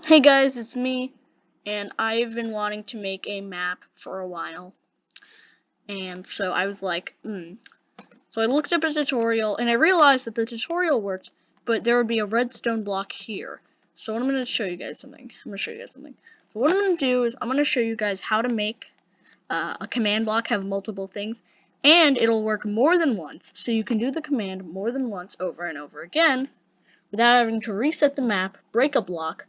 Hey guys, it's me, and I've been wanting to make a map for a while, and so I was like, So I looked up a tutorial, and I realized that the tutorial worked, but there would be a redstone block here. So what I'm going to show you guys something. So what I'm going to do is I'm going to show you guys how to make a command block have multiple things, and it'll work more than once, so you can do the command more than once over and over again, without having to reset the map, break a block,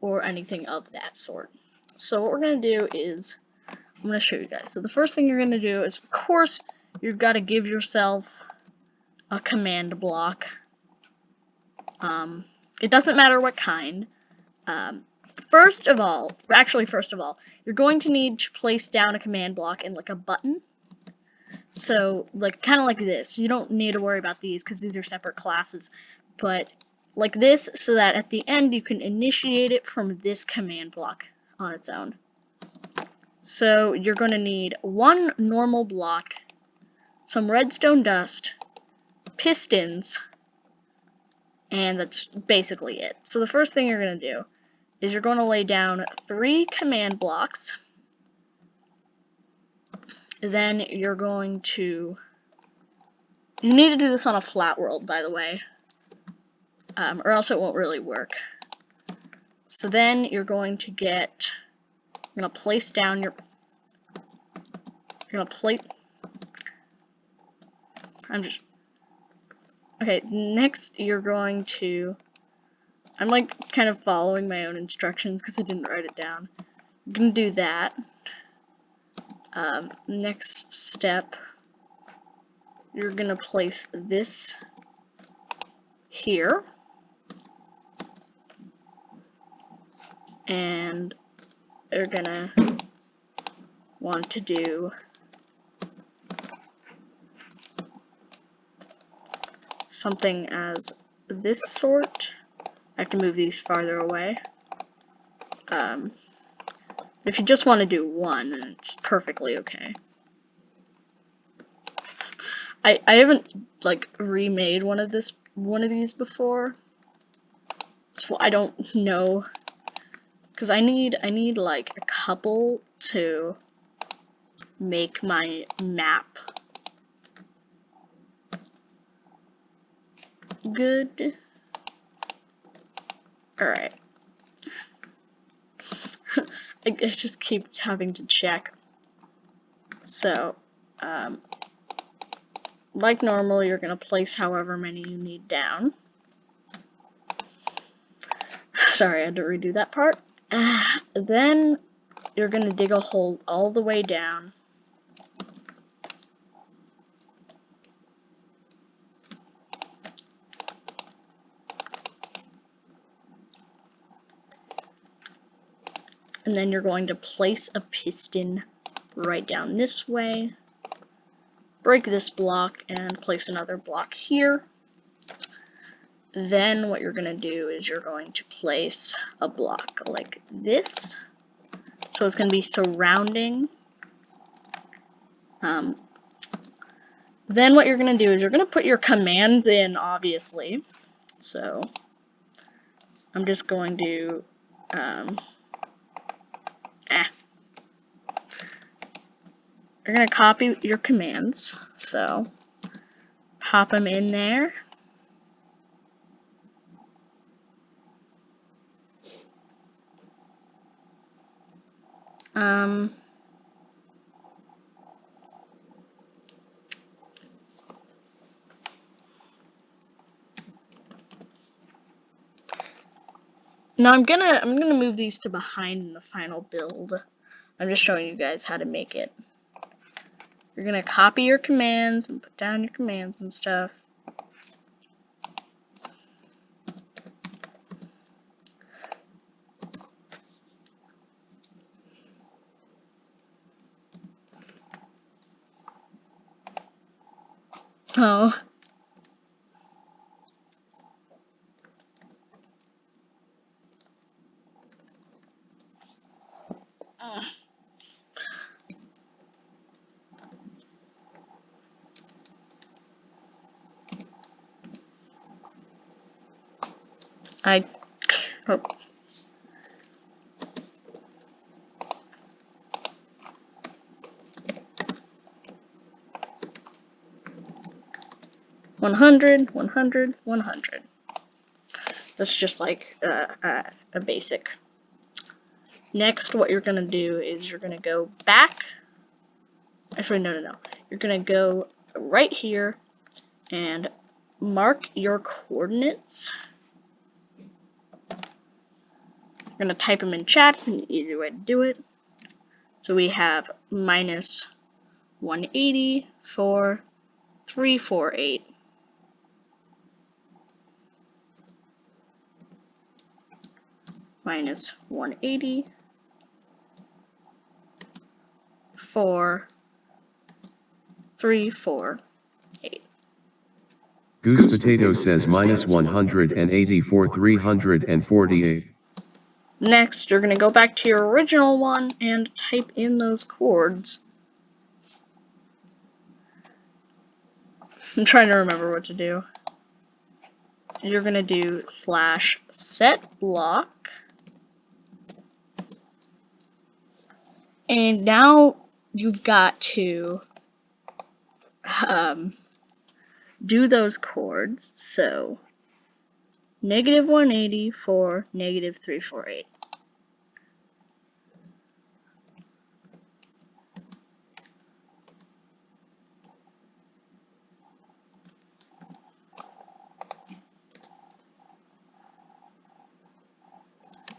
or anything of that sort. So what we're going to do is, I'm going to show you guys. So the first thing you're going to do is, of course, you've got to give yourself a command block. It doesn't matter what kind. First of all, you're going to need to place down a command block in like a button. So, like, kind of like this. You don't need to worry about these because these are separate classes. But like this, so that at the end you can initiate it from this command block on its own. So you're going to need one normal block, some redstone dust, pistons, and that's basically it. So the first thing you're going to do is you're going to lay down 3 command blocks. Then you're going to... You need to do this on a flat world, by the way, or else it won't really work. So then you're going to get... You're going to place down your... You're going to plate... Okay, next you're going to... I'm like kind of following my own instructions because I didn't write it down. I'm going to do that. Next step, you're going to place this here. And you're going to want to do something as this sort. I have to move these farther away. If you just want to do one, then it's perfectly okay. I haven't like remade one of these before, so I don't know, because I need like a couple to make my map good. Alright. I just keep having to check. So, like normal, you're going to place however many you need down. Sorry, I had to redo that part. Then you're going to dig a hole all the way down. And then you're going to place a piston right down this way. Break this block and place another block here. Then what you're going to do is you're going to place a block like this. So it's going to be surrounding. Then what you're going to do is you're going to put your commands in, obviously. So I'm just going to... You're going to copy your commands. So pop them in there. Now I'm gonna move these to behind in the final build. I'm just showing you guys how to make it. You're gonna copy your commands and put down your commands and stuff. Oh. 100, 100, 100. That's just like a basic. Next, what you're gonna do is you're gonna go back. Actually, no. You're gonna go right here and mark your coordinates. You're gonna type them in chat. It's an easy way to do it. So we have minus 180 for 348. Minus 180 for 348. Goose Potato says minus 180 for 348. Next, you're going to go back to your original one and type in those chords. I'm trying to remember what to do. You're going to do /set block. And now you've got to do those chords. So, negative 180 for negative 348.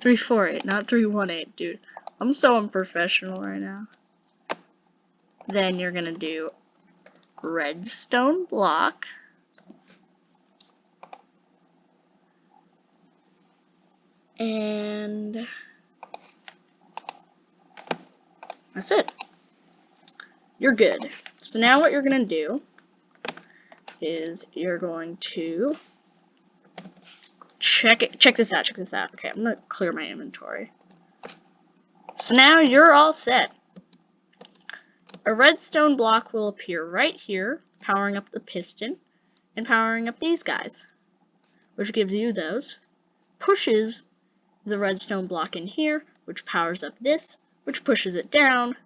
$348, not 318, dude. I'm so unprofessional right now. Then you're gonna do redstone block. And that's it. You're good. So now what you're gonna do is you're going to check this out. Okay, I'm gonna clear my inventory. So now you're all set. A redstone block will appear right here, powering up the piston and powering up these guys, which gives you those. Pushes the redstone block in here, which powers up this, which pushes it down,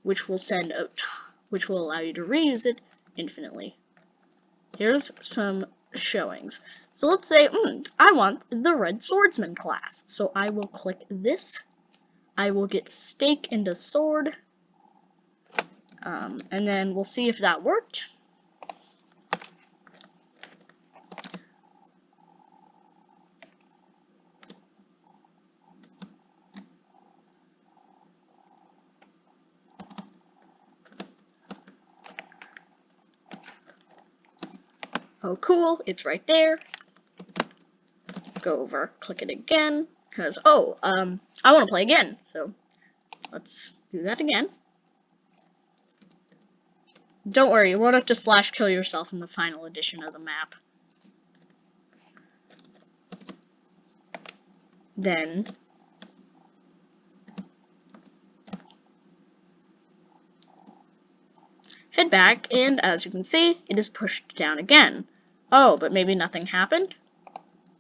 which will allow you to reuse it infinitely. Here's some showings. So let's say, I want the red swordsman class. So I will click this. I will get stake into sword. And then we'll see if that worked. Oh, cool, it's right there. Go over, click it again, because, I want to play again, so let's do that again. Don't worry, you won't have to /kill yourself in the final edition of the map. Then head back, and as you can see, it is pushed down again. Oh, but maybe nothing happened?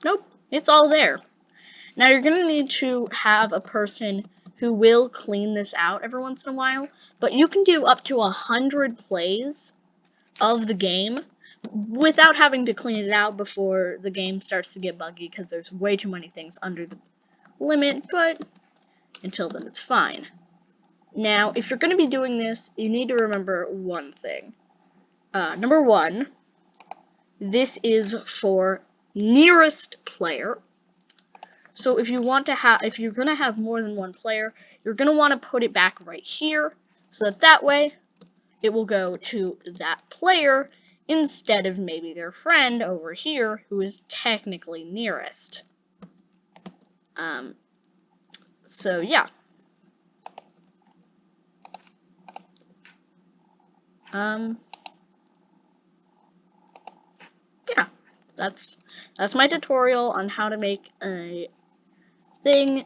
Nope, it's all there. Now you're going to need to have a person who will clean this out every once in a while, but you can do up to 100 plays of the game without having to clean it out before the game starts to get buggy, because there's way too many things under the limit, but until then it's fine. Now, if you're going to be doing this, you need to remember one thing. Number one, this is for nearest player. So if you're going to have more than one player, you're going to want to put it back right here, so that way it will go to that player instead of maybe their friend over here who is technically nearest. So yeah. Yeah, that's my tutorial on how to make a thing.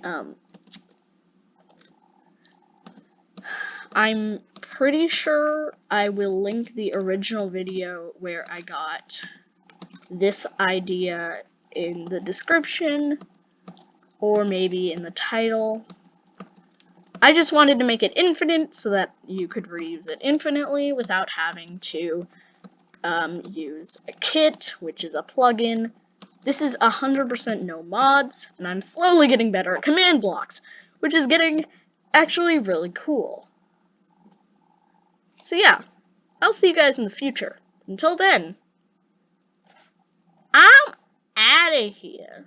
I'm pretty sure I will link the original video where I got this idea in the description, or maybe in the title. I just wanted to make it infinite so that you could reuse it infinitely without having to use a kit, which is a plugin. This is 100% no mods, and I'm slowly getting better at command blocks, which is getting actually really cool. So yeah, I'll see you guys in the future. Until then, I'm out of here.